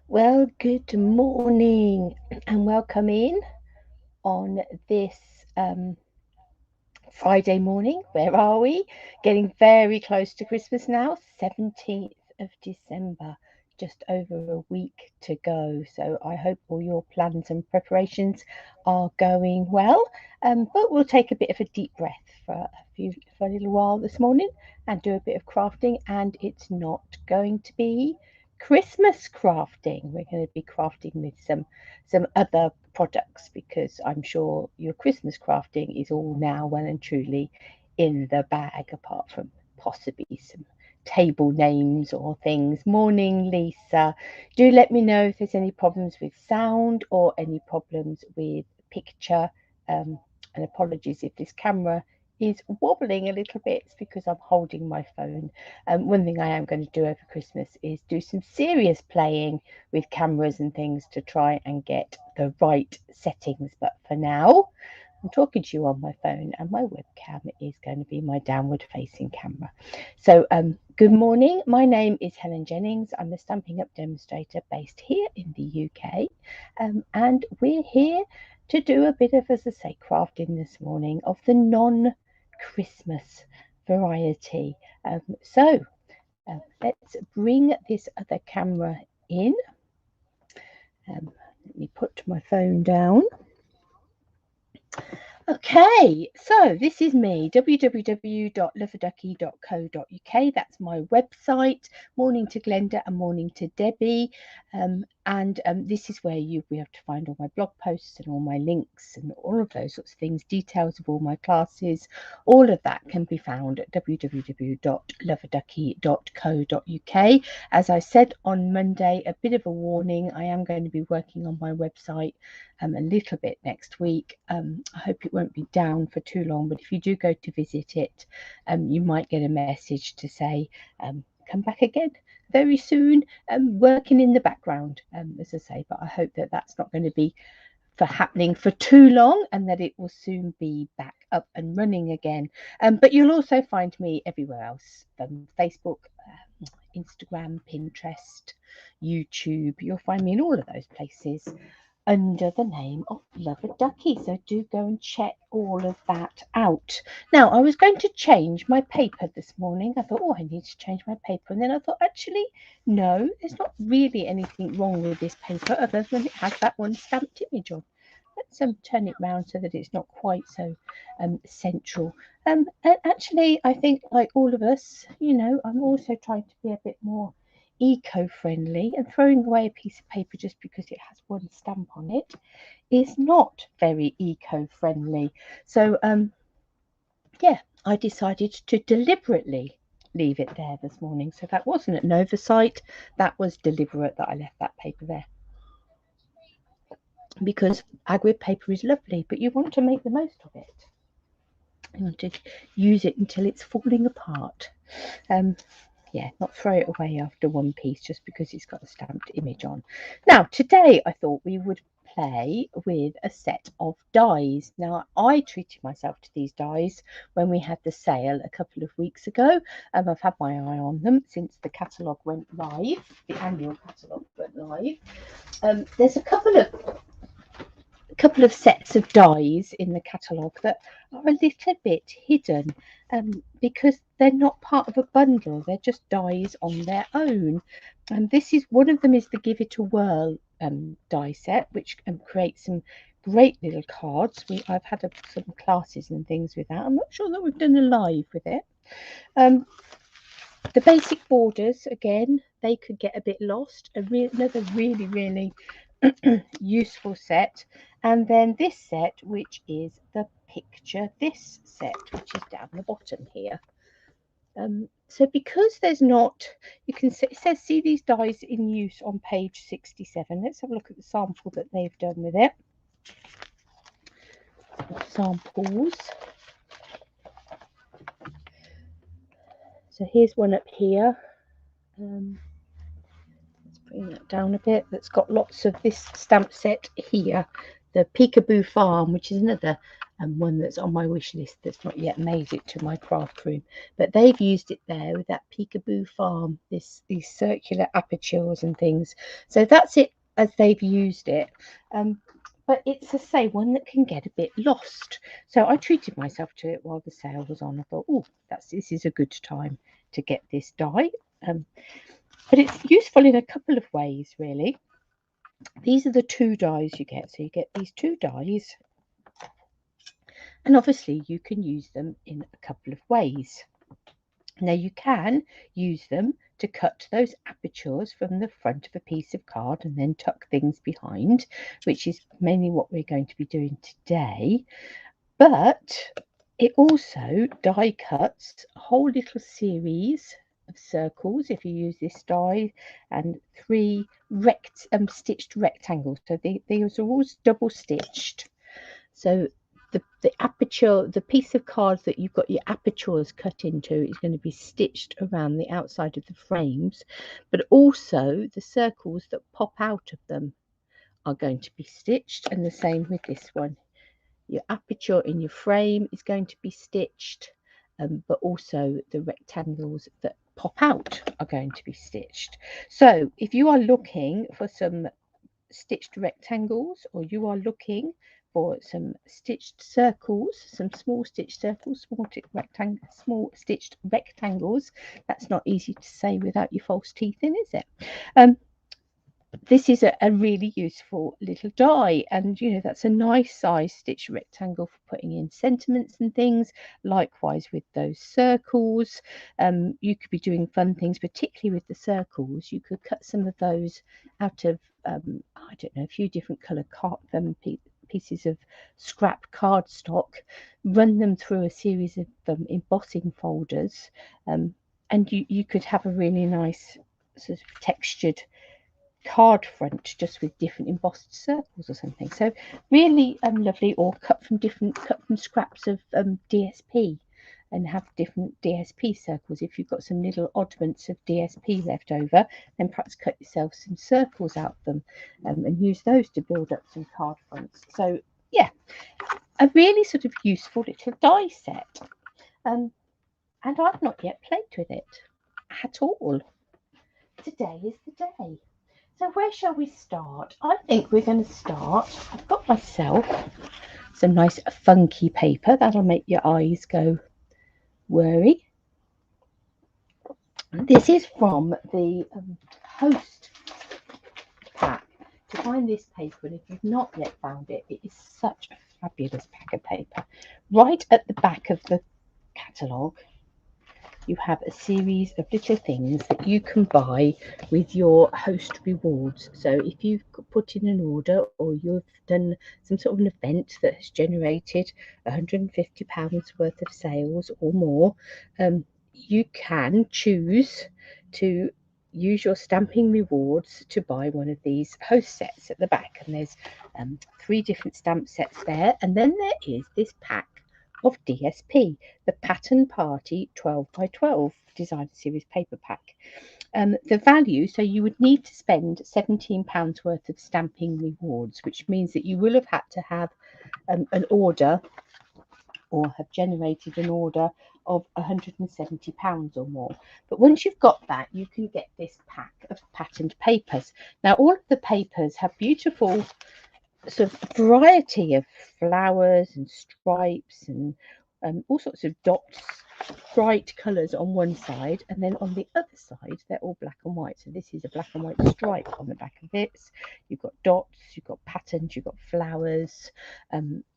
Well, good morning and welcome in on this um, Friday morning. Where are we? Getting very close to Christmas now, 17th of December, just over a week to go. So I hope all your plans and preparations are going well. But we'll take a bit of a deep breath for a little while this morning and do a bit of crafting. And it's not going to be Christmas crafting. We're going to be crafting with some other products because I'm sure your Christmas crafting is all now well and truly in the bag, apart from possibly some table names or things. Morning, Lisa. Do let me know if there's any problems with sound or any problems with picture. And apologies if this camera is wobbling a little bit. It's because I'm holding my phone. One thing I am going to do over Christmas is do some serious playing with cameras and things to try and get the right settings. But for now, I'm talking to you on my phone, and my webcam is going to be my downward facing camera. So, good morning. My name is Helen Jennings. I'm a Stampin' Up demonstrator based here in the UK, and we're here to do a bit of, as I say, crafting this morning of the non Christmas variety. Let's bring this other camera in. Let me put my phone down. Okay, so this is me, www.loveaduckie.co.uk. That's my website. Morning to Glenda and morning to Debbie. This is where you'll be able to find all my blog posts and all my links and all of those sorts of things, details of all my classes. All of that can be found at www.loveaduckie.co.uk. As I said on Monday, a bit of a warning, I am going to be working on my website a little bit next week. I hope it won't be down for too long, but if you do go to visit it, you might get a message to say, come back again very soon. Working in the background, as I say, but I hope that that's not going to be happening for too long and that it will soon be back up and running again. But you'll also find me everywhere else, Facebook, Instagram, Pinterest, YouTube. You'll find me in all of those places under the name of Love-a-Duckie. So do go and check all of that out. Now, I was going to change my paper this morning. I thought, oh, I need to change my paper. And then I thought, actually, no, there's not really anything wrong with this paper other than it has that one stamped image on. Let's turn it round so that it's not quite so central. And actually, I think, like all of us, I'm also trying to be a bit more eco-friendly, and throwing away a piece of paper just because it has one stamp on it is not very eco-friendly. So yeah, I decided to deliberately leave it there this morning. So that wasn't an oversight, that was deliberate that I left that paper there, because agri paper is lovely, but you want to make the most of it. You want to use it until it's falling apart. Yeah, not throw it away after one piece just because it's got a stamped image on. Now, today I thought we would play with a set of dies. Now, I treated myself to these dies when we had the sale a couple of weeks ago. I've had my eye on them since the catalogue went live, the annual catalogue went live. There's a couple of sets of dies in the catalogue that are a little bit hidden because they're not part of a bundle. They're just dies on their own. And this is one of them is the Give It a Whirl die set, which creates some great little cards. I've had some classes and things with that. I'm not sure that we've done a live with it. The basic borders, again, they could get a bit lost. Another really, really useful set. And then this set, which is the Picture This set, which is down the bottom here. So because there's not, you can see, it says see these dies in use on page 67. Let's have a look at the sample that they've done with it. Samples. So here's one up here. Let's bring that down a bit. That's got lots of this stamp set here. The Peekaboo Farm, which is another and one that's on my wish list that's not yet made it to my craft room. But they've used it there with that Peekaboo Farm, these circular apertures and things. So that's it as they've used it. But it's, I say, one that can get a bit lost. So I treated myself to it while the sale was on. I thought, oh, this is a good time to get this die. But it's useful in a couple of ways, really. These are the 2 dies you get. So you get these 2 dies, and obviously you can use them in a couple of ways. Now you can use them to cut those apertures from the front of a piece of card and then tuck things behind, which is mainly what we're going to be doing today. But it also die cuts a whole little series of circles if you use this die, and 3 stitched rectangles. So these are always double stitched. So the aperture, the piece of card that you've got your apertures cut into, is going to be stitched around the outside of the frames, but also the circles that pop out of them are going to be stitched, and the same with this one. Your aperture in your frame is going to be stitched, but also the rectangles that pop out are going to be stitched. So if you are looking for some stitched rectangles, or you are looking for some stitched circles, some small stitched circles, small stitched rectangles, that's not easy to say without your false teeth in, is it? This is a really useful little die, and that's a nice size stitched rectangle for putting in sentiments and things. Likewise with those circles, you could be doing fun things, particularly with the circles. You could cut some of those out of I don't know, a few different colour pieces of scrap cardstock, run them through a series of embossing folders, and you could have a really nice sort of textured card front just with different embossed circles or something. So really lovely. Or cut from scraps of DSP and have different DSP circles. If you've got some little oddments of DSP left over, then perhaps cut yourself some circles out of them, and use those to build up some card fronts. So yeah, a really sort of useful little die set. And I've not yet played with it at all. Today is the day. So where shall we start? I think we're going to start. I've got myself some nice funky paper. That'll make your eyes go worry. This is from the host pack. To find this paper, and if you've not yet found it, it is such a fabulous pack of paper. Right at the back of the catalogue, you have a series of little things that you can buy with your host rewards. So if you've put in an order, or you've done some sort of an event that has generated £150 worth of sales or more, you can choose to use your stamping rewards to buy one of these host sets at the back. And there's 3 different stamp sets there, and then there is this pack of DSP, the Pattern Party 12 by 12 Designer Series paper pack. The value, so you would need to spend £17 worth of stamping rewards, which means that you will have had to have an order, or have generated an order of £170 or more. But once you've got that, you can get this pack of patterned papers. Now, all of the papers have beautiful sort of variety of flowers and stripes and all sorts of dots, bright colours on one side, and then on the other side they're all black and white. So this is a black and white stripe on the back of it. You've got dots, you've got patterns, you've got flowers,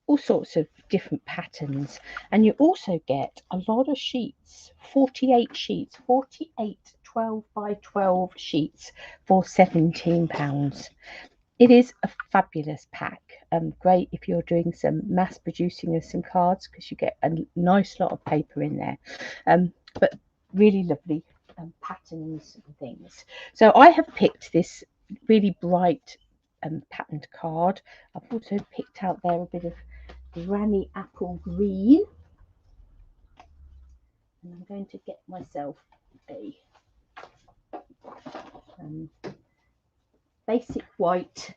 all sorts of different patterns. And you also get a lot of sheets, 48 sheets, 48 12 by 12 sheets for £17. It is a fabulous pack. Great if you're doing some mass producing of some cards, because you get a nice lot of paper in there. But really lovely patterns and things. So I have picked this really bright patterned card. I've also picked out there a bit of granny apple green. And I'm going to get myself a basic white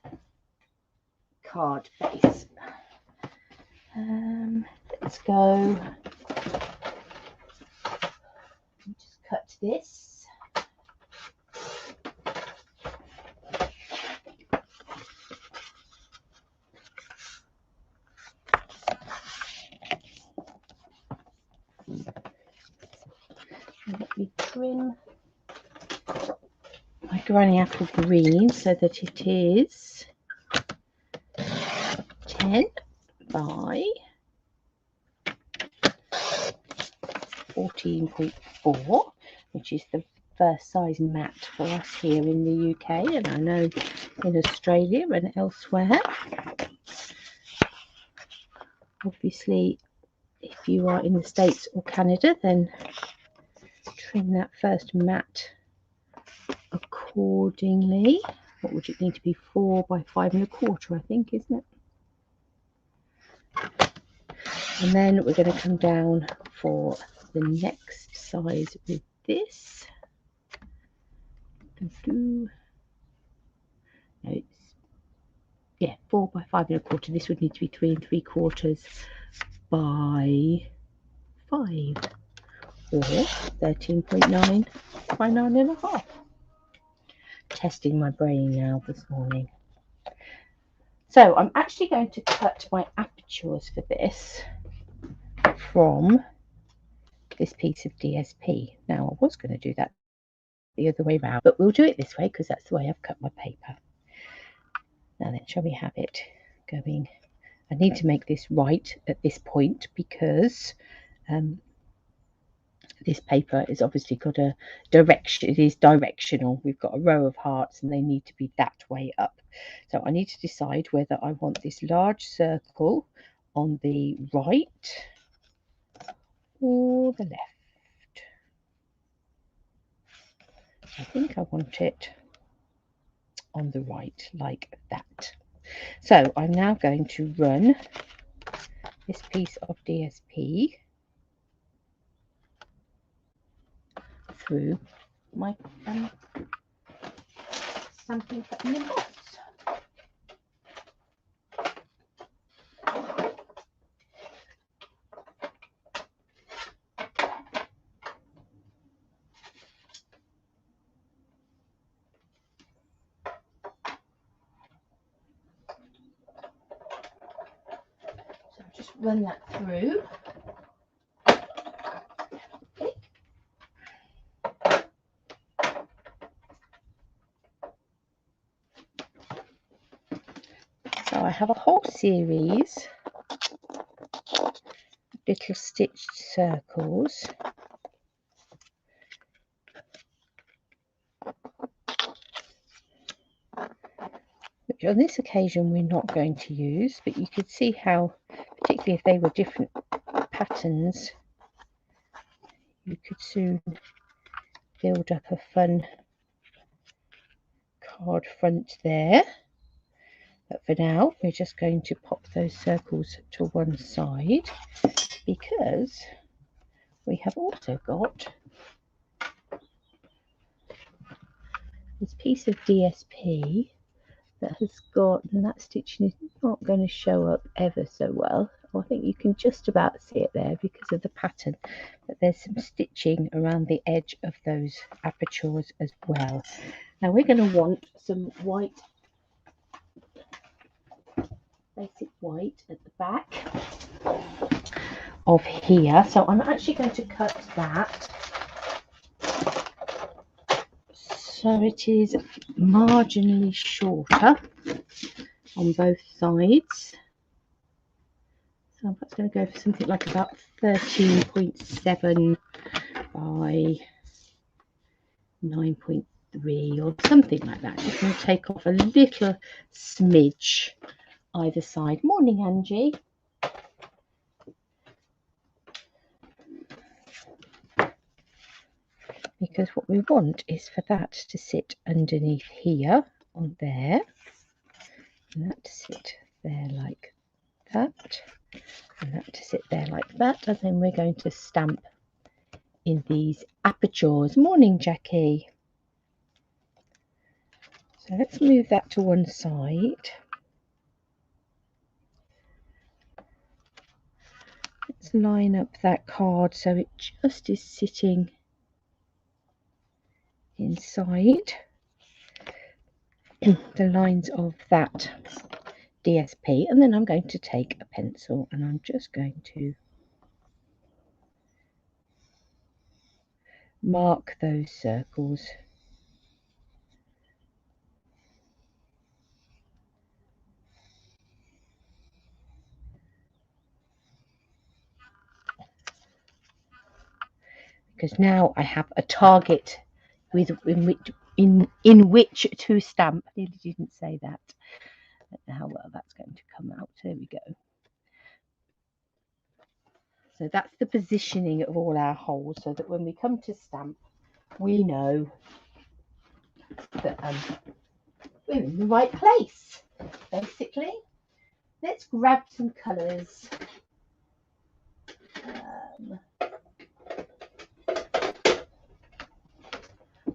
card base. Let's go. Just cut this. Let me trim my granny apple green so that it is 10 by 14.4, which is the first size mat for us here in the UK, and I know in Australia and elsewhere. Obviously, if you are in the States or Canada, then trim that first mat accordingly. What would it need to be? 4 by 5.25, I think, isn't it? And then we're going to come down for the next size with this. No, it's 4 by 5.25. This would need to be 3 3/4 by 5, or 13.9 by 9.5. Testing my brain now this morning. So I'm actually going to cut my apertures for this from this piece of DSP. Now, I was going to do that the other way around, but we'll do it this way because that's the way I've cut my paper. Now then, shall we have it going? I need to make this right at this point because this paper has obviously got a direction. It is directional. We've got a row of hearts and they need to be that way up. So I need to decide whether I want this large circle on the right or the left. I think I want it on the right, like that. So I'm now going to run this piece of DSP through my stamping button emboss. So just run that through. So I have a whole series of little stitched circles. Which on this occasion we're not going to use, but you could see how, particularly if they were different patterns, you could soon build up a fun card front there. But for now, we're just going to pop those circles to one side because we have also got this piece of DSP that has got, and that stitching is not going to show up ever so well. I think you can just about see it there because of the pattern, but there's some stitching around the edge of those apertures as well. Now we're going to want some white, basic white at the back of here, so I'm actually going to cut that so it is marginally shorter on both sides. So I'm going to go for something like about 13.7 by 9.3 or something like that. Just going to take off a little smidge either side. Morning, Angie. Because what we want is for that to sit underneath here on there, and that to sit there like that, and that to sit there like that, and then we're going to stamp in these apertures. Morning, Jackie. So let's move that to one side. just line up that card so it just is sitting inside the lines of that DSP, and then I'm going to take a pencil and I'm just going to mark those circles. Because now I have a target in which to stamp. I nearly didn't say that. I don't know how well that's going to come out. There we go. So that's the positioning of all our holes, so that when we come to stamp, we know that we're in the right place, basically. Let's grab some colours.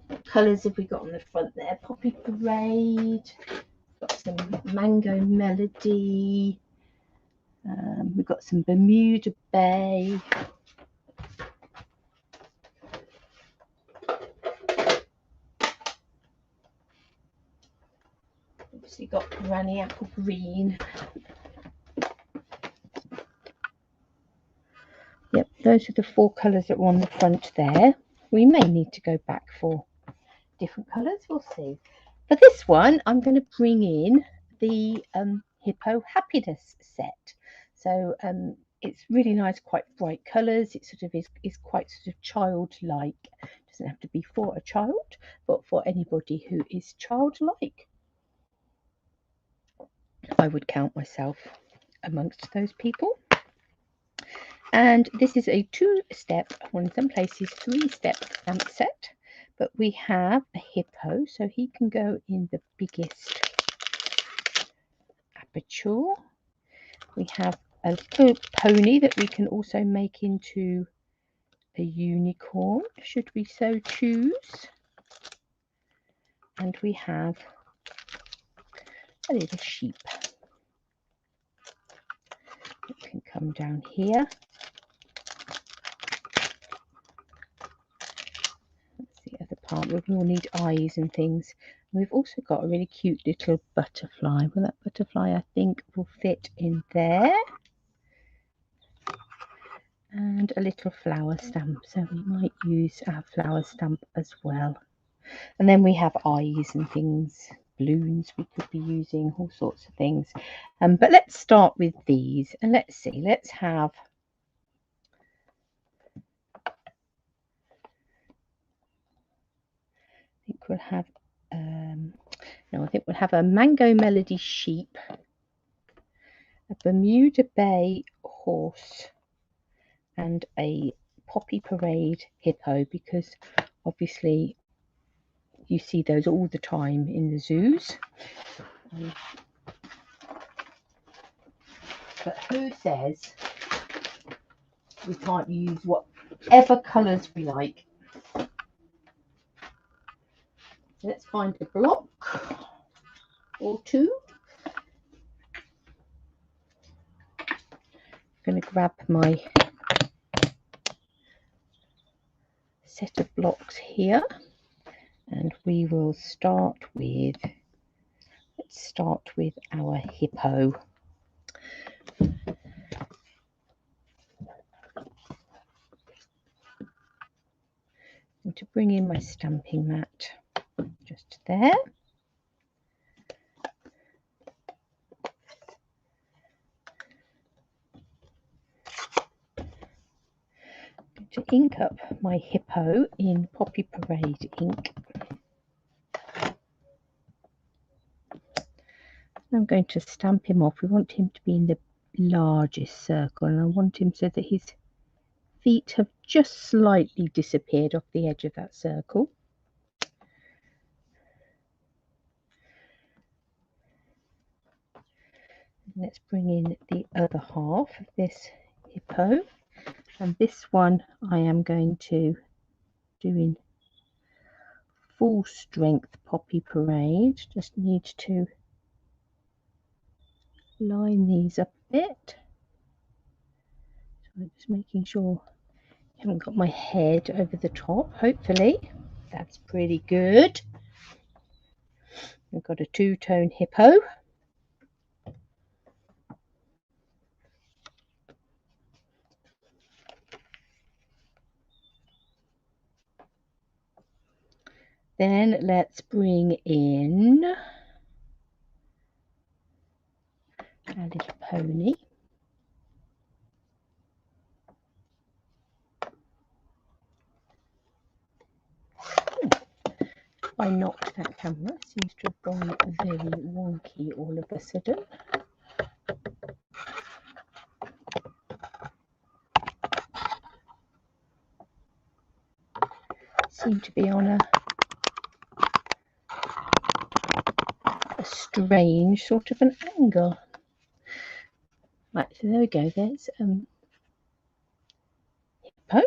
What colours have we got on the front there? Poppy Parade. Got some Mango Melody. We've got some Bermuda Bay. Obviously got Granny Apple Green. Yep, those are the 4 colours that are on the front there. We may need to go back for different colours, we'll see. For this one, I'm going to bring in the Hippo Happiness set. So it's really nice, quite bright colours. It sort of is quite sort of childlike. It doesn't have to be for a child, but for anybody who is childlike. I would count myself amongst those people. And this is a 2-step, or in some places 3-step stamp set. But we have a hippo, so he can go in the biggest aperture. We have a little pony that we can also make into a unicorn, should we so choose. And we have a little sheep that can come down here. That's the other part. We will need eyes and things. We've also got a really cute little butterfly. Well, that butterfly, I think, will fit in there. And a little flower stamp, so we might use our flower stamp as well. And then we have eyes and things, balloons we could be using, all sorts of things. But let's start with these, and let's see. Let's have I think we'll have a Mango Melody sheep, a Bermuda Bay horse, and a Poppy Parade hippo, because obviously you see those all the time in the zoos. But who says we can't use whatever colours we like? So let's find a block or 2. I'm going to grab my set of blocks here, and we will start with, let's start with our hippo. And to bring in my stamping mat just there. To ink up my hippo in Poppy Parade ink. I'm going to stamp him off. We want him to be in the largest circle, and I want him so that his feet have just slightly disappeared off the edge of that circle. Let's bring in the other half of this hippo, and this one I am going to do in full strength Poppy Parade. Just need to line these up a bit. I'm just making sure I haven't got my head over the top. Hopefully that's pretty good. We've got a two-tone hippo. Then let's bring in our little pony. I knocked that camera. It seems to have gone very wonky all of a sudden. Seem to be on a strange sort of an angle. Right, so there we go. There's hippo.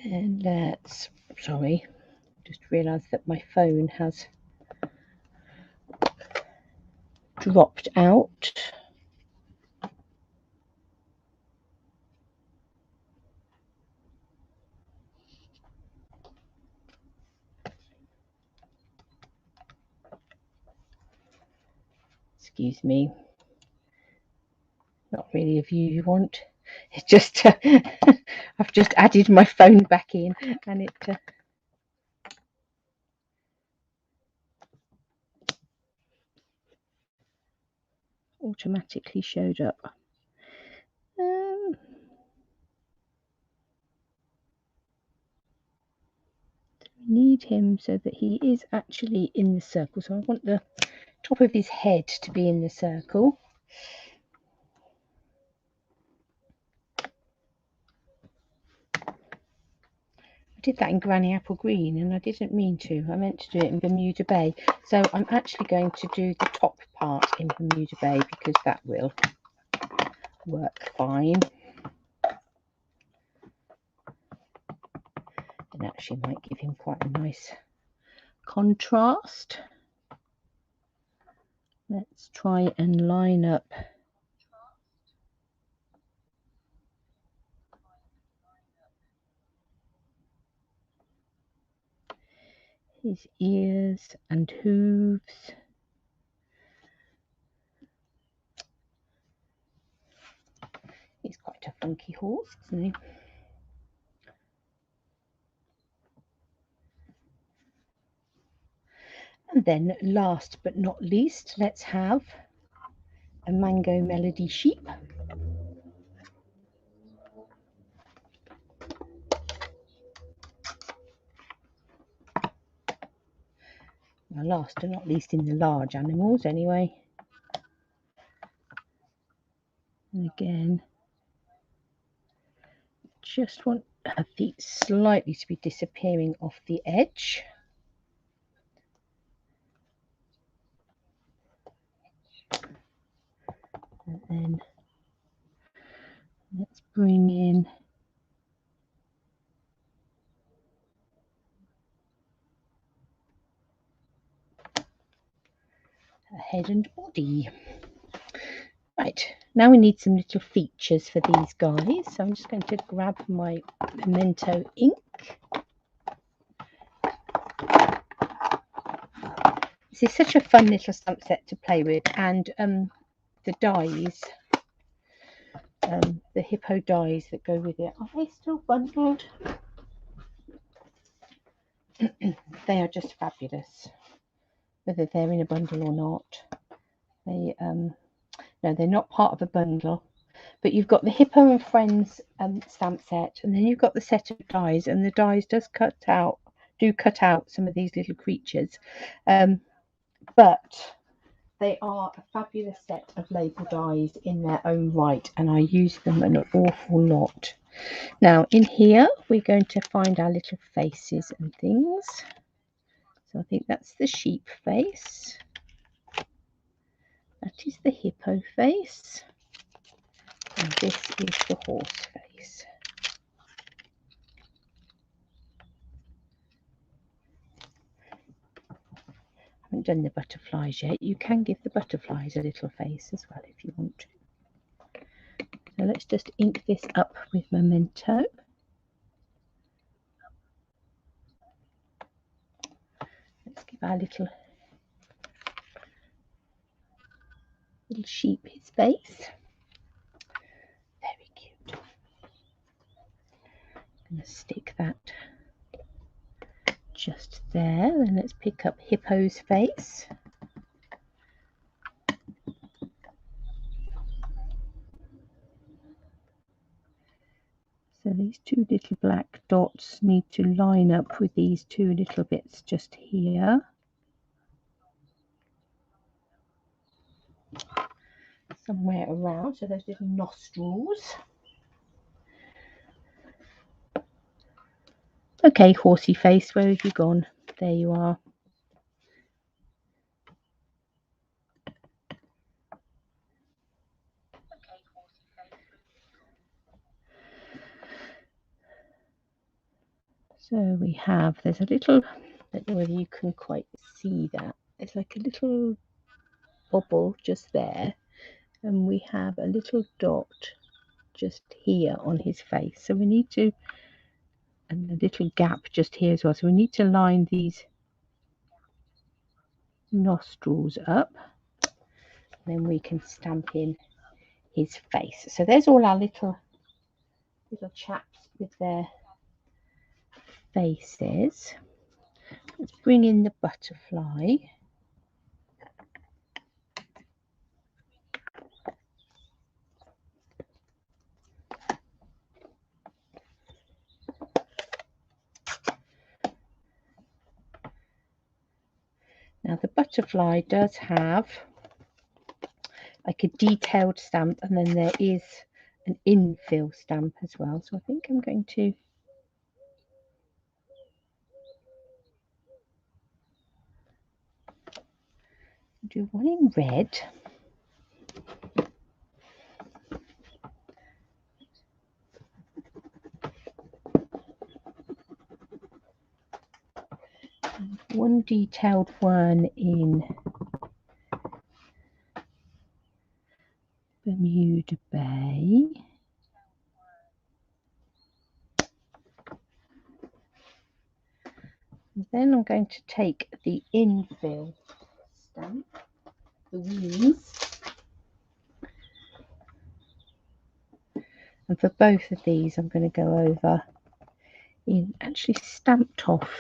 And let's, sorry, just realised that my phone has dropped out. Excuse me. Not really a view you want. It's just I've just added my phone back in, and it automatically showed up. Need him so that he is actually in the circle. So I want the top of his head to be in the circle. I did that in Granny Apple Green and I didn't mean to. I meant to do it in Bermuda Bay. So I'm actually going to do the top part in Bermuda Bay because that will work fine. And actually might give him quite a nice contrast. Let's try and line up his ears and hooves. He's quite a funky horse, isn't he? And then last but not least, let's have a Mango Melody sheep. Well, last but not least in the large animals anyway. And again, just want her feet slightly to be disappearing off the edge. And then let's bring in her head and body. Right, now we need some little features for these guys. So I'm just going to grab my pimento ink. This is such a fun little stamp set to play with, and the dies, the hippo dies that go with it. Are they still bundled? They are just fabulous, whether they're in a bundle or not. They no, they're not part of a bundle, but you've got the Hippo and Friends stamp set, and then you've got the set of dies, and the dies do cut out some of these little creatures, but they are a fabulous set of label dies in their own right, and I use them an awful lot. Now in here we're going to find our little faces and things. So I think that's the sheep face. That is the hippo face. And this is the horse face. I haven't done the butterflies yet. You can give the butterflies a little face as well if you want to. So let's just ink this up with Memento. Let's give our little sheep his face. Very cute. I'm going to stick that just there. Then let's pick up Hippo's face. So these two little black dots need to line up with these two little bits just here. Somewhere around, so those little nostrils. Okay, horsey face, where have you gone? There you are. So we have, there's a little, I don't know whether you can quite see that. It's like a little bubble just there. And we have a little dot just here on his face. So we need to, and a little gap just here as well. So we need to line these nostrils up. Then we can stamp in his face. So there's all our little chaps with their faces. Let's bring in the butterfly. Now the butterfly does have like a detailed stamp, and then there is an infill stamp as well. So I think I'm going to do one in red. And one detailed one in Bermuda Bay. And then I'm going to take the infill stamp, the wings. And for both of these, I'm going to go over in actually stamped off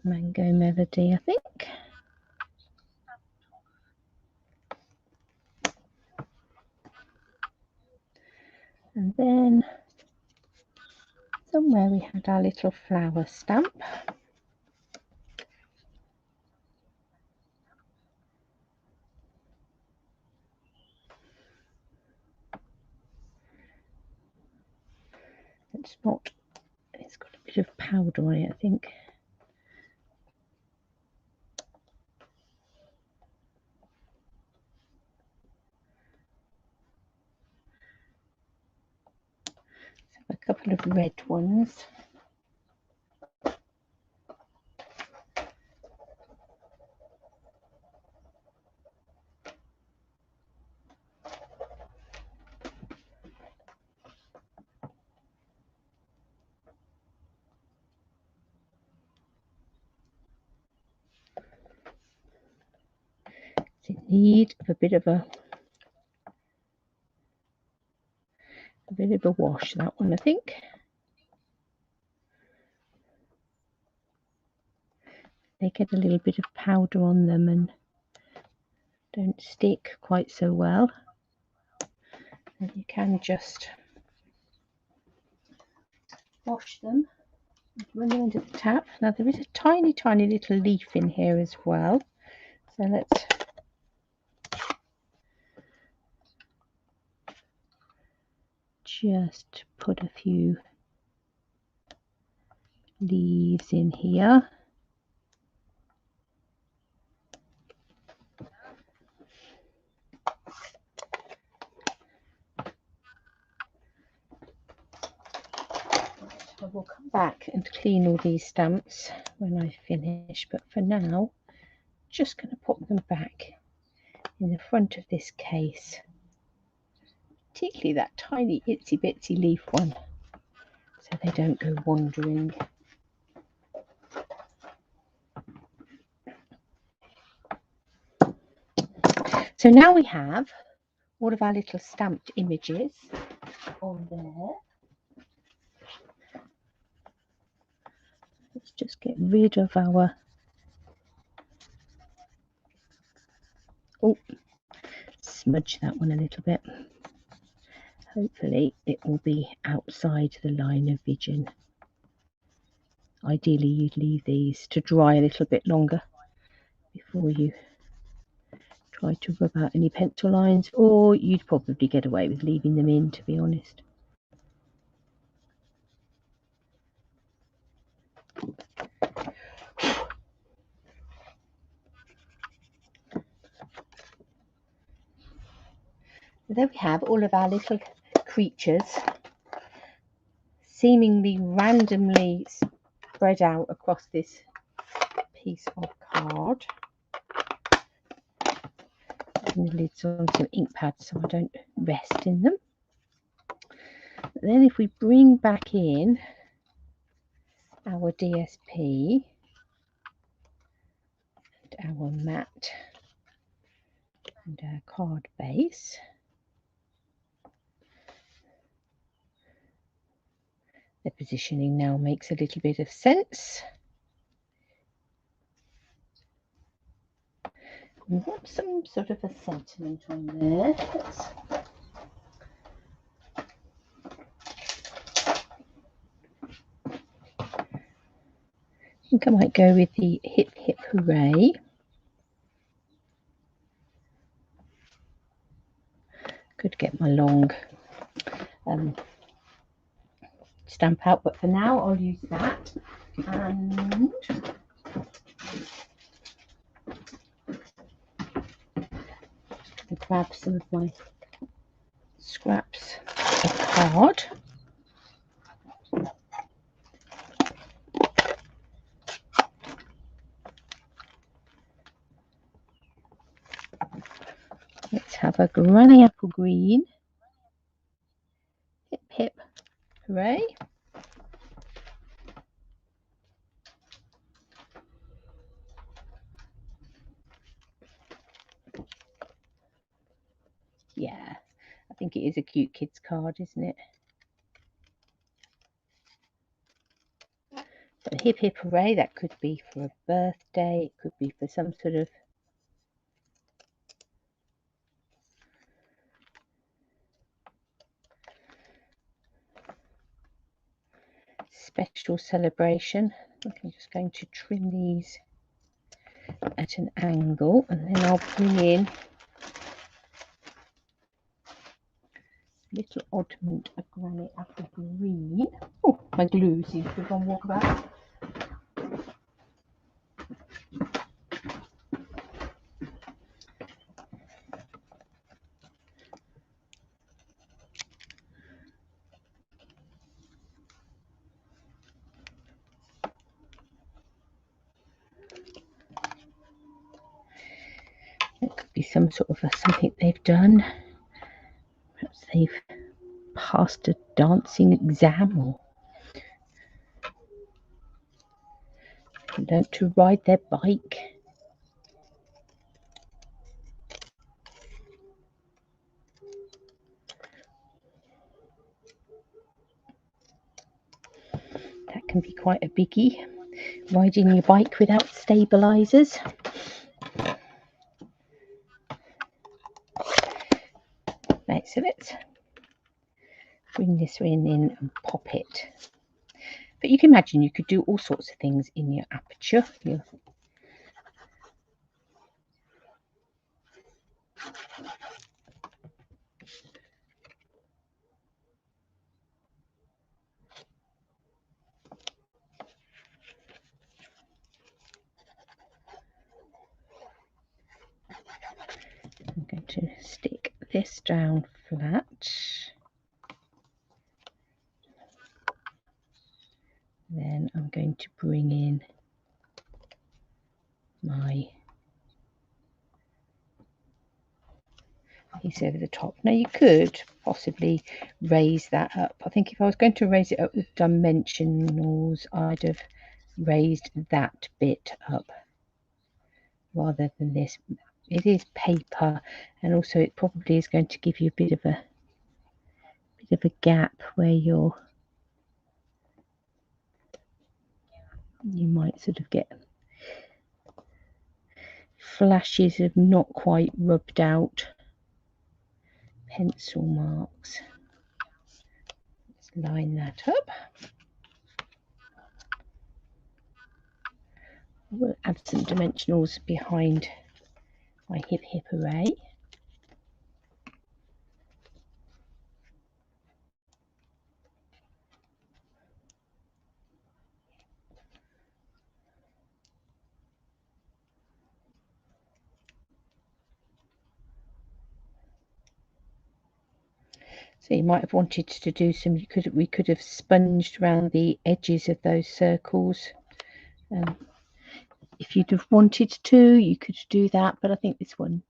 Mango Melody, I think. And then somewhere we had our little flower stamp. It's got a bit of powder on it, I think. So a couple of red ones. It's in need of a bit of a wash, that one, I think. They get a little bit of powder on them and don't stick quite so well. And you can just wash them, run them under the tap. Now there is a tiny little leaf in here as well. So let's just put a few leaves in here. I will come back and clean all these stamps when I finish, but for now, just going to pop them back in the front of this case, particularly that tiny itsy bitsy leaf one, so they don't go wandering. So now we have all of our little stamped images on there. Let's just get rid of our, smudge that one a little bit. Hopefully it will be outside the line of vision. Ideally you'd leave these to dry a little bit longer before you try to rub out any pencil lines, or you'd probably get away with leaving them in, to be honest. There we have all of our little creatures seemingly randomly spread out across this piece of card. And the lid's on some ink pads so I don't rest in them. But then if we bring back in our DSP and our mat and our card base, the positioning now makes a little bit of sense. We want some sort of a sentiment on there. I think I might go with the hip hip hooray. Could get my long stamp out, but for now I'll use that. And grab some of my scraps of card. Let's have a granny apple green. Hip hip hooray. Yeah, I think it is a cute kids card, isn't it? So hip hip hooray, that could be for a birthday, it could be for some sort of special celebration. I'm just going to trim these at an angle, and then I'll bring in little oddment of granny apple green. Oh, my glue seems to have gone walkabout. It could be some sort of something they've done. Perhaps they've passed a dancing exam or learned to ride their bike. That can be quite a biggie, riding your bike without stabilizers. Right, so let's bring this in and pop it. But you can imagine you could do all sorts of things in your aperture. this down flat. Then I'm going to bring in my piece over the top. Now you could possibly raise that up. I think if I was going to raise it up with dimensionals, I'd have raised that bit up rather than this. It is paper, and also it probably is going to give you a bit of a gap where you might sort of get flashes of not quite rubbed out pencil marks. Let's line that up. We'll add some dimensionals behind my hip hip hooray. So you might have wanted to do some, we could have sponged around the edges of those circles. If you'd have wanted to, you could do that, but I think this one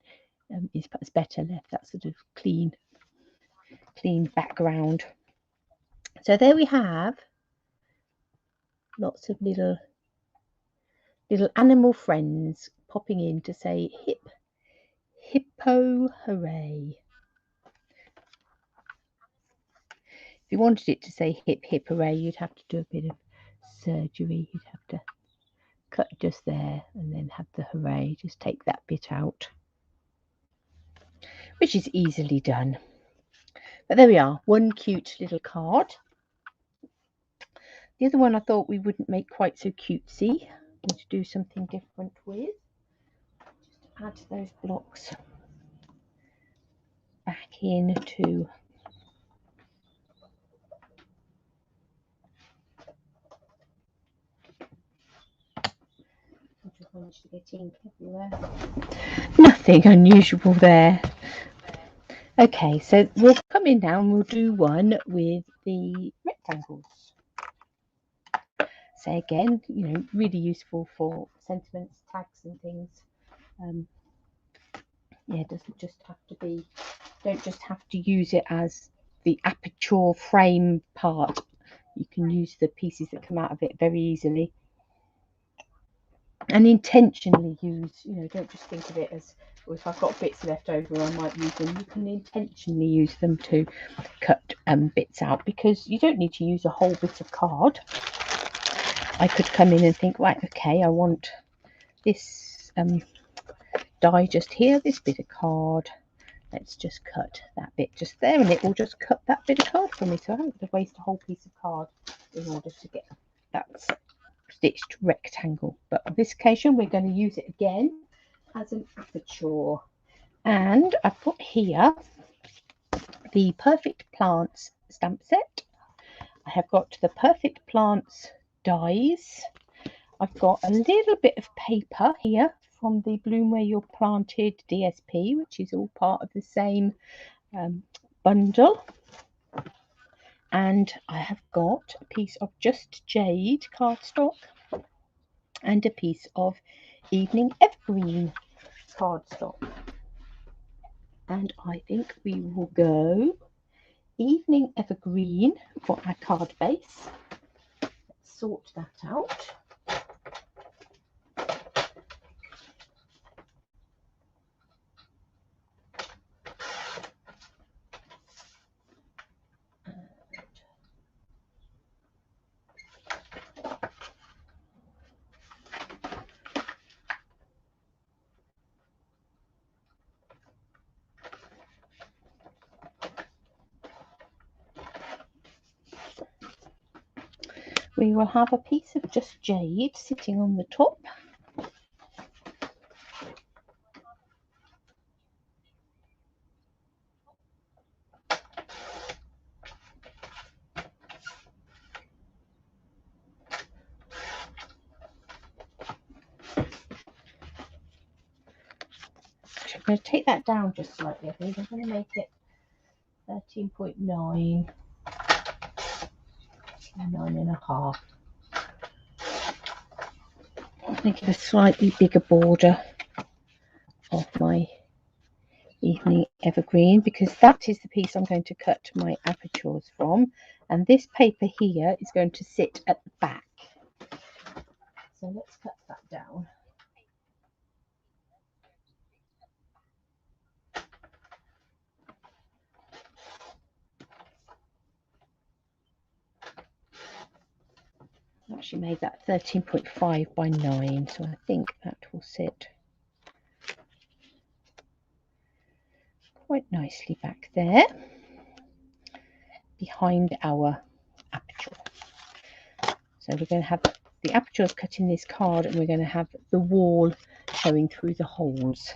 is perhaps better left that sort of clean background. So there we have lots of little animal friends popping in to say hip hippo hooray. If you wanted it to say hip hip hooray, you'd have to do a bit of surgery. You'd have to cut just there and then have the hooray. Just take that bit out, which is easily done. But there we are, one cute little card. The other one I thought we wouldn't make quite so cutesy, and to do something different with. Just add those blocks back into managed to get ink everywhere. Nothing unusual there. Okay, so we'll come in now and we'll do one with the rectangles. So again, really useful for sentiments, tags and things. Yeah, it doesn't just have to be, don't just have to use it as the aperture frame part. You can use the pieces that come out of it very easily. And intentionally use, don't just think of it as, well, if I've got bits left over, I might use them. You can intentionally use them to cut bits out, because you don't need to use a whole bit of card. I could come in and think, right, okay, I want this die just here, this bit of card. Let's just cut that bit just there, and it will just cut that bit of card for me. So I haven't got to waste a whole piece of card in order to get that stitched rectangle. But on this occasion we're going to use it again as an aperture, and I've got here the Perfect Plants stamp set. I have got the Perfect Plants dies. I've got a little bit of paper here from the Bloom Where You're Planted DSP, which is all part of the same bundle. And I have got a piece of Just Jade cardstock and a piece of Evening Evergreen cardstock. And I think we will go Evening Evergreen for our card base. Let's sort that out. We will have a piece of Just Jade sitting on the top. going to take that down just slightly. I think I'm going to make it 13.9 and 9.5. I'm going to give a slightly bigger border of my evening evergreen, because that is the piece I'm going to cut my apertures from, and this paper here is going to sit at the back. So let's cut that down. I actually made that 13.5 by 9, so I think that will sit quite nicely back there behind our aperture. So we're going to have the apertures cut in this card, and we're going to have the wall showing through the holes.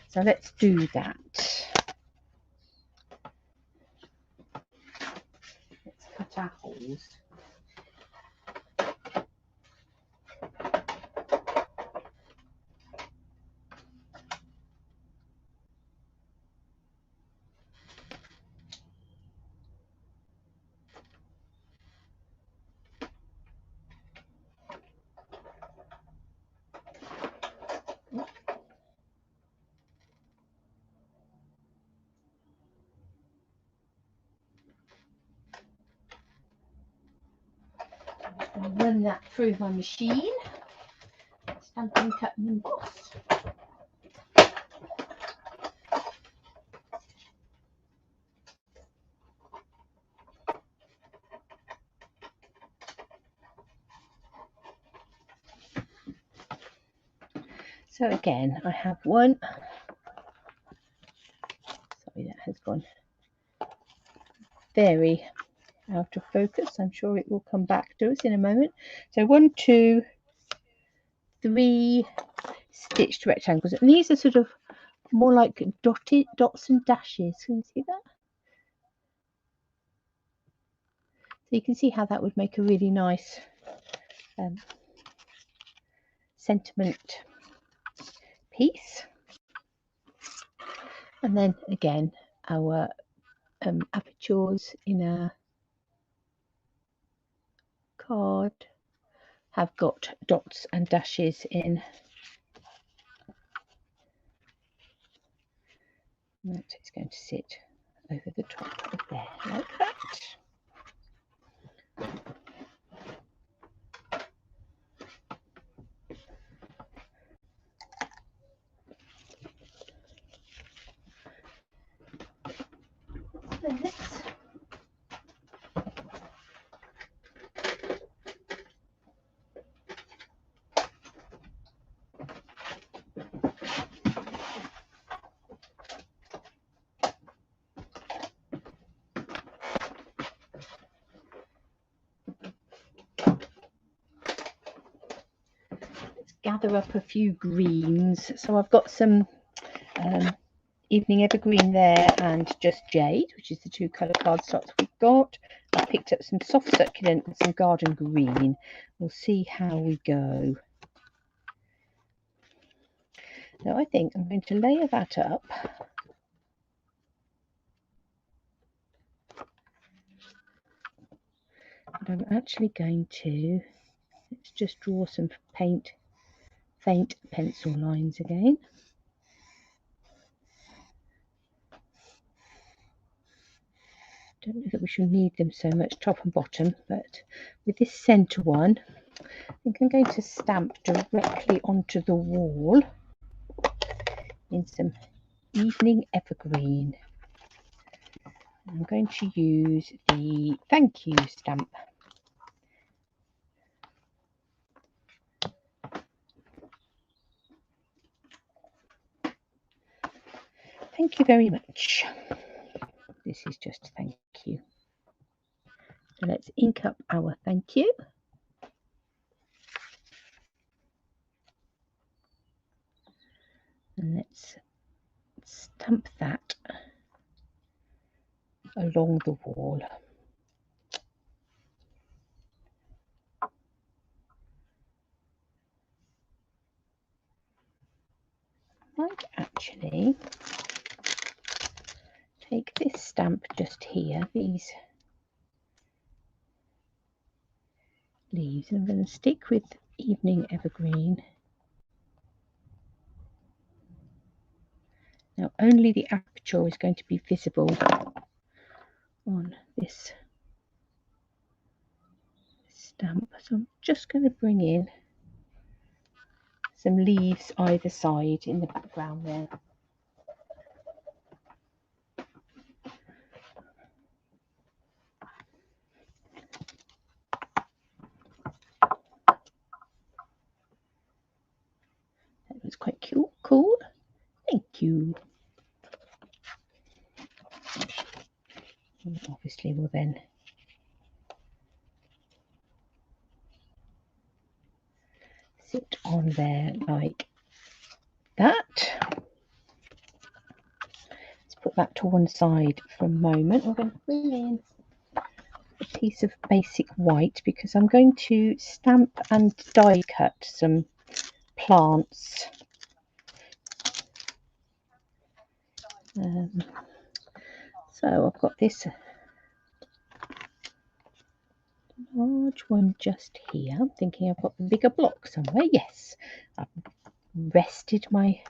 So let's do that. Let's cut our holes. Run that through my machine, stamping, cut and emboss. So again, I have one, sorry, that has gone very out of focus. I'm sure it will come back to us in a moment. So 1, 2, 3 stitched rectangles, and these are sort of more like dots and dashes. Can you see that? So you can see how that would make a really nice sentiment piece. And then again, our apertures in our card have got dots and dashes in. And it's going to sit over the top of there like that. Gather up a few greens. So I've got some evening evergreen there and just jade, which is the 2 colour cardstocks we've got. I picked up some soft succulent and some garden green. We'll see how we go. Now I think I'm going to layer that up. And I'm actually going to, let's just draw some faint pencil lines again. Don't know that we should need them so much top and bottom, but with this centre one, I think I'm going to stamp directly onto the wall in some evening evergreen. I'm going to use the thank you stamp. Thank you very much. This is just thank you. So let's ink up our thank you. And let's stamp that along the wall. Might actually take this stamp just here, these leaves, and I'm going to stick with Evening Evergreen. Now only the aperture is going to be visible on this stamp, so I'm just going to bring in some leaves either side in the background there. That was quite cute, cool. Thank you. And obviously we'll then sit on there like that. Let's put that to one side for a moment. I'm going to bring in a piece of basic white because I'm going to stamp and die cut some plants. So I've got this large one just here. I'm thinking I've got the bigger block somewhere. Yes, I've rested my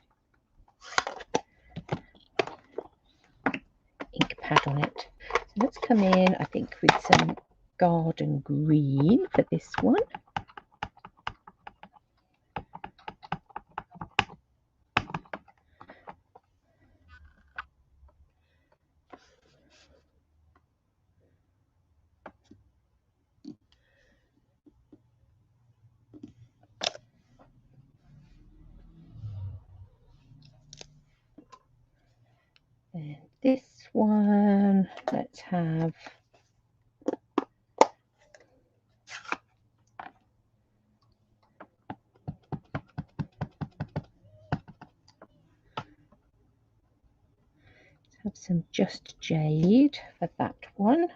ink pad on it. So let's come in, I think, with some garden green for this one. And this one, let's have some Just Jade for that one.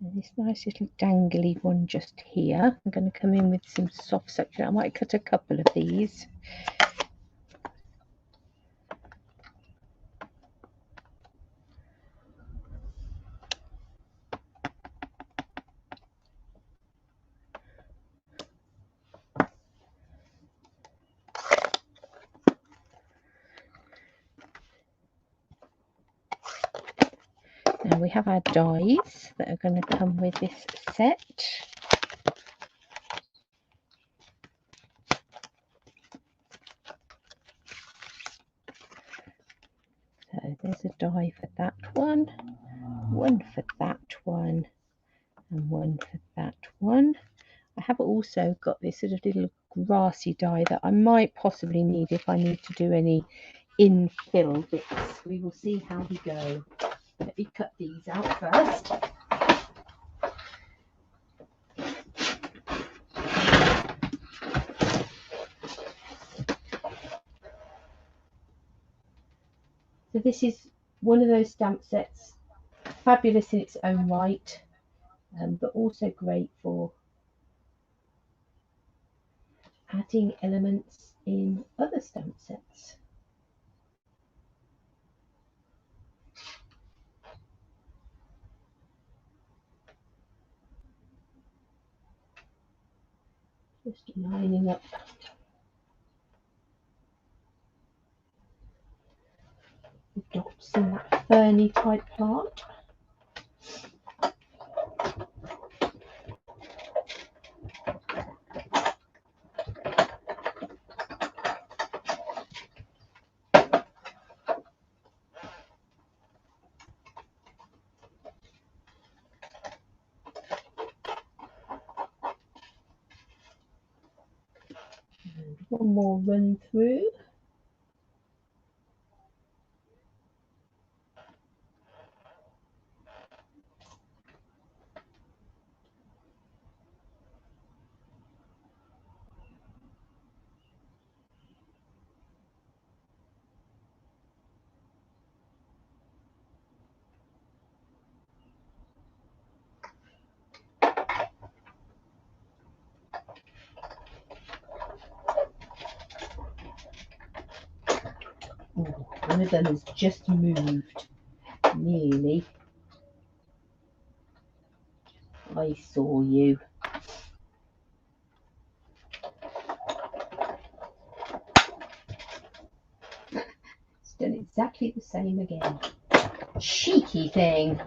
And this nice little dangly one just here. I'm going to come in with some soft succulent. I might cut a couple of these. Now we have our dies that are going to come with this set. So there's a die for that one for that one, and one for that one. I have also got this sort of little grassy die that I might possibly need if I need to do any infill bits. We will see how we go. Let me cut these out first. So this is one of those stamp sets, fabulous in its own right, but also great for adding elements in other stamp sets. Just lining up the dots in that ferny type plant. And one more run through. Ooh, one of them has just moved. Nearly. I saw you. It's done exactly the same again. Cheeky thing.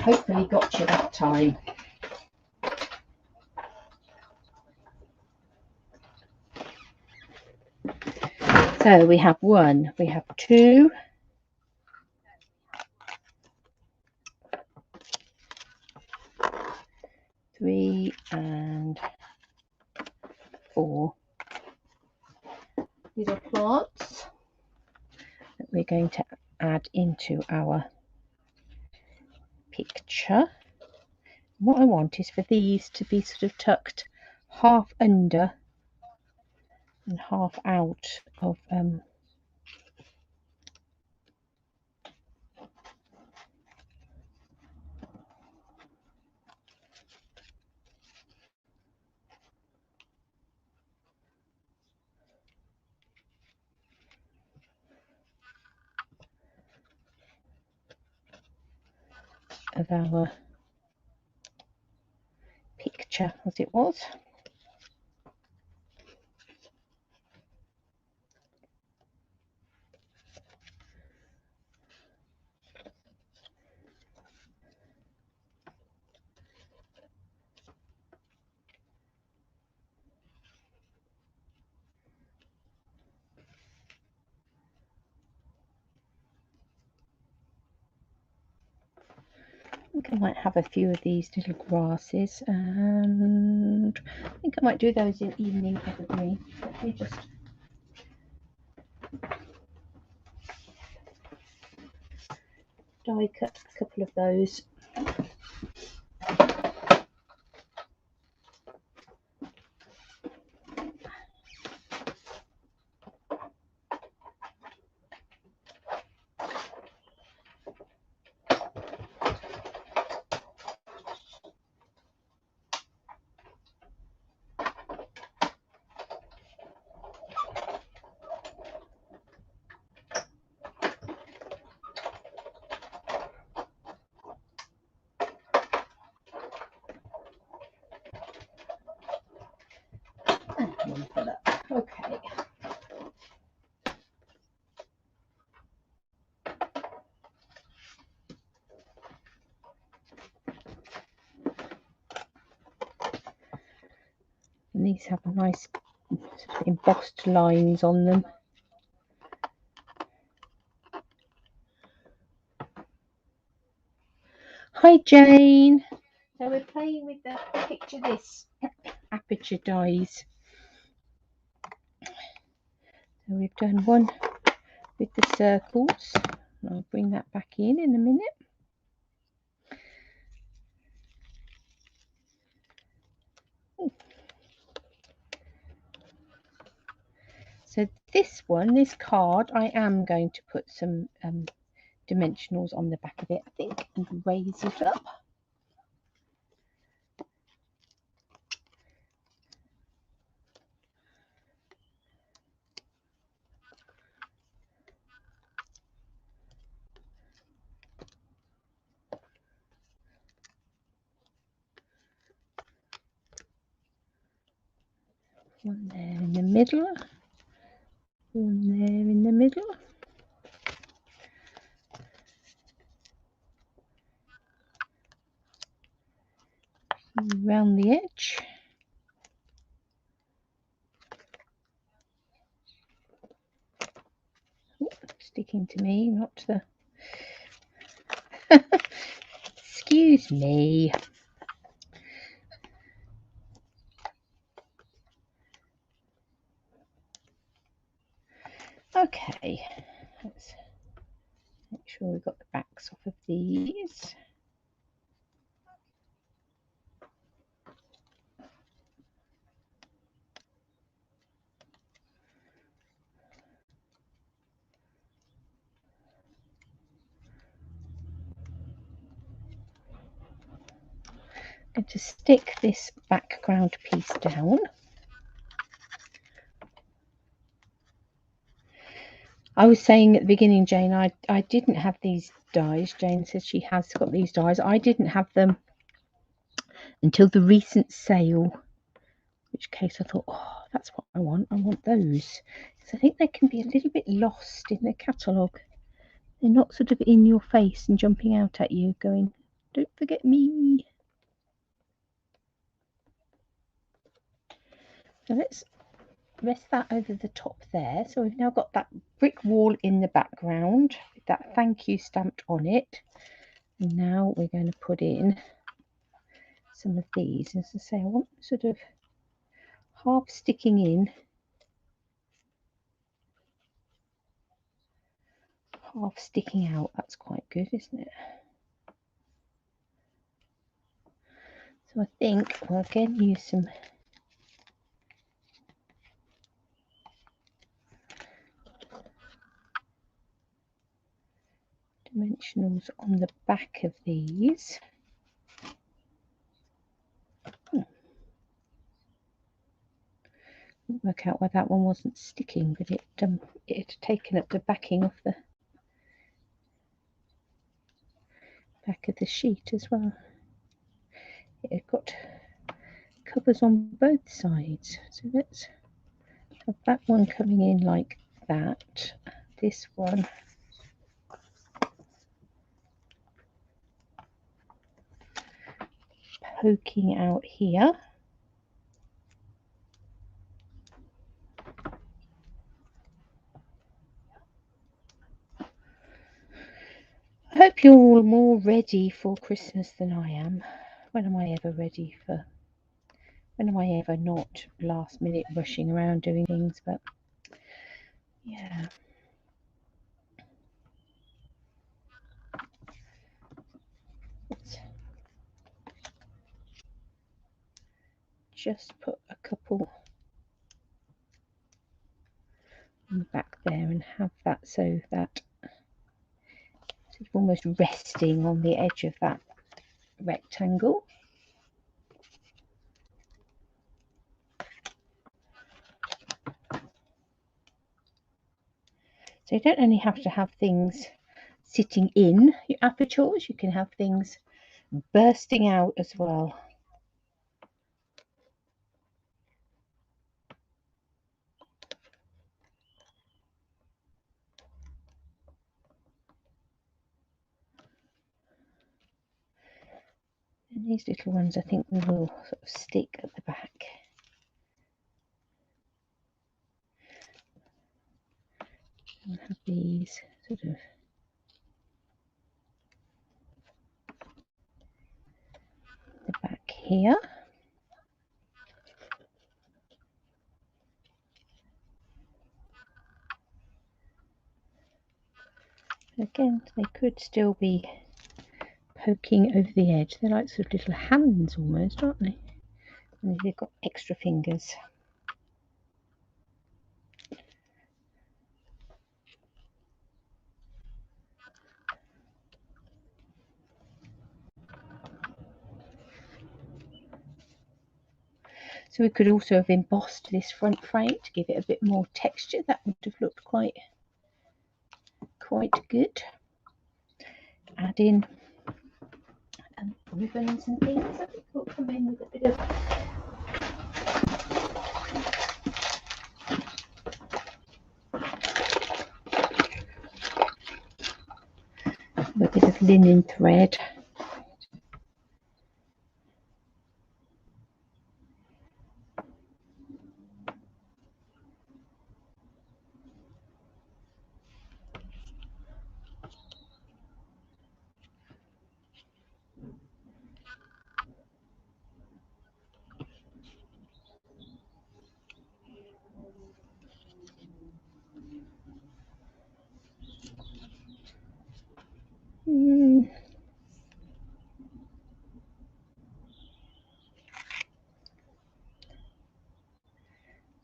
Hopefully got you that time. So we have 1, we have 2, 3 and 4 little plants that we're going to add into our picture. What I want is for these to be sort of tucked half under and half out of our picture as it was. I think I might have a few of these little grasses, and I think I might do those in evening evergreen. Let me just die cut a couple of those. Okay. And these have nice sort of embossed lines on them. Hi Jane. So we're playing with the Picture This Aperture Dies. So we've done one with the circles. I'll bring that back in a minute. So this one, this card, I am going to put some dimensionals on the back of it, I think, and raise it up. One there in the middle, one there in the middle. Around the edge. Ooh, sticking to me, not the... Excuse me. Okay, let's make sure we've got the backs off of these. to stick this background piece down. I was saying at the beginning, Jane, I didn't have these dies. Jane says she has got these dies. I didn't have them until the recent sale, in which case I thought, oh, that's what I want. I want those. Because I think they can be a little bit lost in the catalogue. They're not sort of in your face and jumping out at you going, don't forget me. So let's rest that over the top there. So we've now got that brick wall in the background with that thank you stamped on it. And now we're going to put in some of these. As I say, I want sort of half sticking in, half sticking out. That's quite good, isn't it? So I think we'll again use some dimensionals on the back of these. Work out why that one wasn't sticking, but it had taken up the backing of the back of the sheet as well. It had got covers on both sides, so let's have that one coming in like that, this one poking out here. I hope you're all more ready for Christmas than I am. When am I ever ready for, when am I ever not last minute rushing around doing things? But yeah. Let's just put a couple on the back there and have that so that it's almost resting on the edge of that rectangle. So you don't only have to have things sitting in your apertures, you can have things bursting out as well. And these little ones I think we will sort of stick at the back. We'll have these sort of the back here. Again, they could still be poking over the edge. They're like sort of little hands almost, aren't they? And they've got extra fingers. So we could also have embossed this front frame to give it a bit more texture. That would have looked quite good. Add in ribbons and things. I think we'll come in with a bit of linen thread.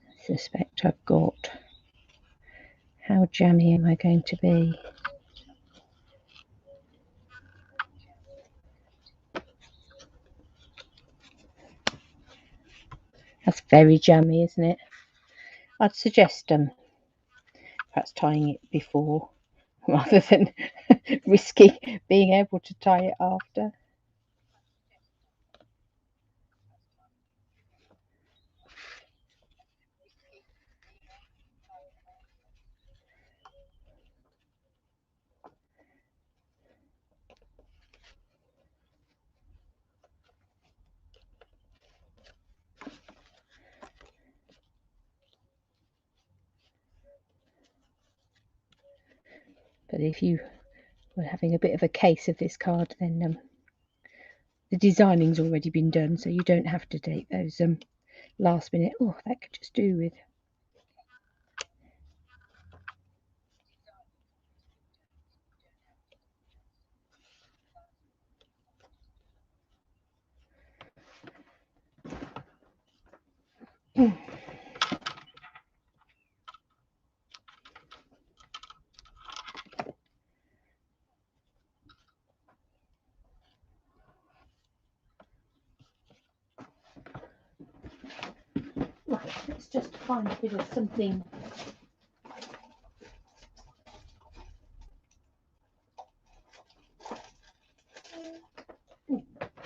I suspect I've got. How jammy am I going to be? very jammy, isn't it? I'd suggest perhaps tying it before rather than risky being able to tie it after. But if you were having a bit of a case of this card, then the designing's already been done, so you don't have to take those last minute. Oh, that could just do with. Right, let's just find a bit of something.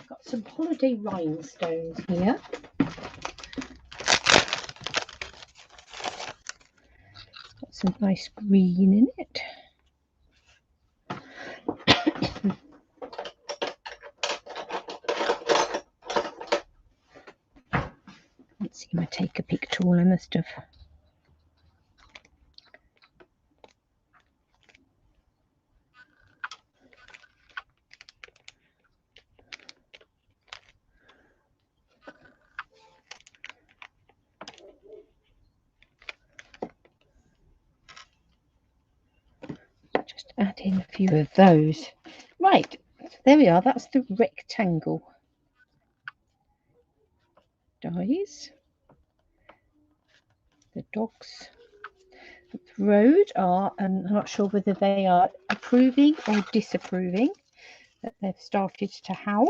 Got some holiday rhinestones here. Got some nice green in it. Let's see, I take a pick tool. I must have. Just add in a few of those. Right, there we are. That's the rectangle dies. The dogs up the road are, I'm not sure whether they are approving or disapproving that they've started to howl.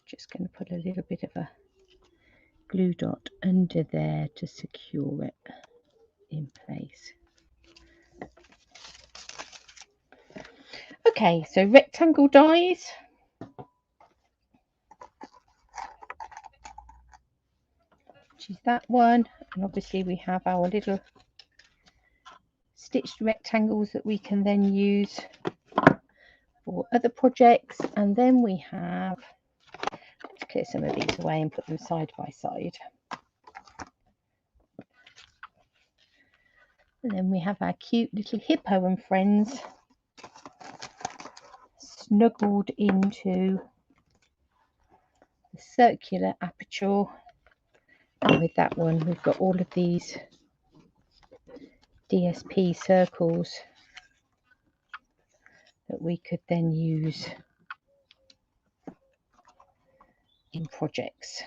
Just going to put a little bit of a glue dot under there to secure it in place. Okay, so rectangle dies. Which is that one, and obviously we have our little stitched rectangles that we can then use for other projects. And then we have, let's clear some of these away and put them side by side. And then we have our cute little hippo and friends snuggled into the circular aperture. And with that one, we've got all of these DSP circles that we could then use in projects.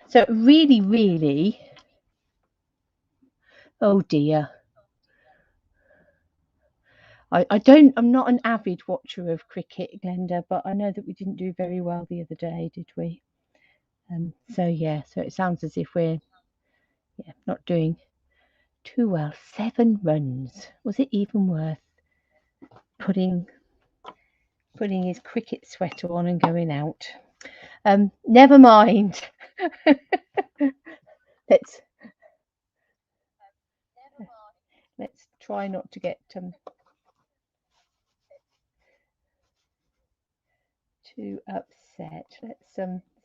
So really, oh dear. I'm not an avid watcher of cricket, Glenda, but I know that we didn't do very well the other day, did we? So it sounds as if we're not doing too well. 7 runs. Was it even worth putting his cricket sweater on and going out? Never mind. Let's try not to get too upset. Let's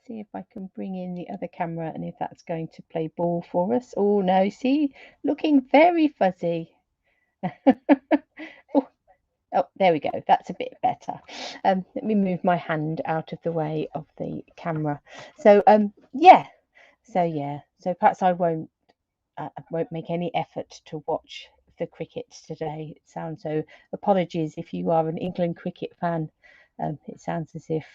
see if I can bring in the other camera and if that's going to play ball for us. Oh no, see, looking very fuzzy. Oh, there we go. That's a bit better. Let me move my hand out of the way of the camera. So so perhaps I won't make any effort to watch the cricket today. It sounds so. Apologies if you are an England cricket fan. It sounds as if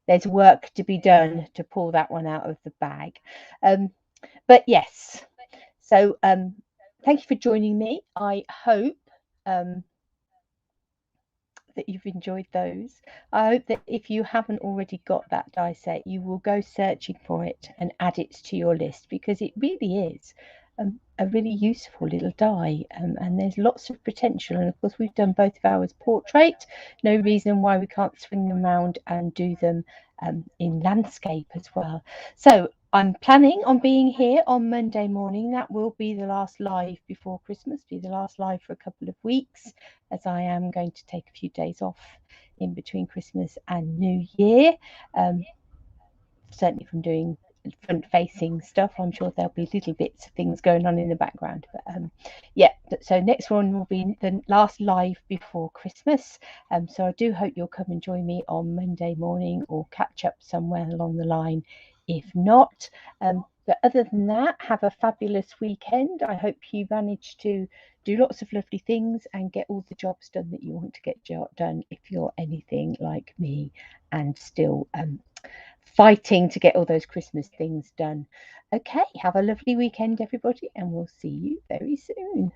there's work to be done to pull that one out of the bag. But yes, so thank you for joining me. I hope that you've enjoyed those. I hope that if you haven't already got that die set, you will go searching for it and add it to your list, because it really is a really useful little die, and there's lots of potential. And of course, we've done both of ours portrait. No reason why we can't swing them around and do them in landscape as well. So I'm planning on being here on Monday morning. That will be the last live before Christmas, be the last live for a couple of weeks, as I am going to take a few days off in between Christmas and New Year. Certainly from doing front-facing stuff, I'm sure there'll be little bits of things going on in the background. But yeah, so next one will be the last live before Christmas. So I do hope you'll come and join me on Monday morning, or catch up somewhere along the line if not. But other than that, have a fabulous weekend. I hope you manage to do lots of lovely things and get all the jobs done that you want to get done, if you're anything like me and still fighting to get all those Christmas things done. Okay, have a lovely weekend, everybody, and we'll see you very soon.